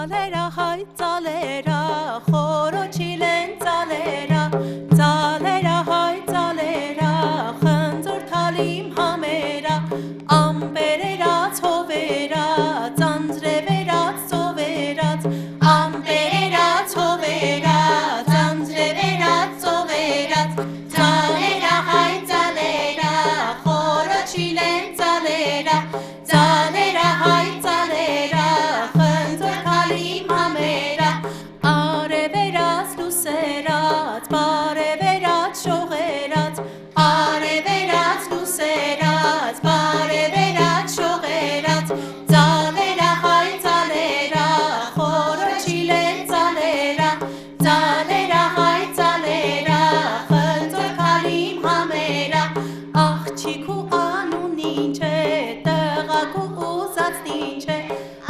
Zalera hay zalera Xoroçilen zalera Zalera hay zalera Xınzor talim hamera Ambererat hoverat Zanzreverat soverat Ambererat hoverat Zanzreverat soverat Zalera hay zalera Xoroçilen zalera Zalera hay zalera Xınzor talim hamera Areverat luserat Bareverat şoğerat Areverat luserat Bareverat şoğerat Zalera hay zalera Xoroçilen zalera Zalera hay zalera Xınzor talim hamera Աղջիկու անուն ինչ է, տղակու ուզածն ինչ է,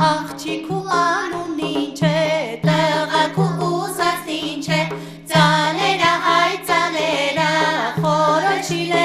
աղջիկու անուն ինչ է, տղակու ուզածն ինչ է, Zalera hay zalera, Xoroçilen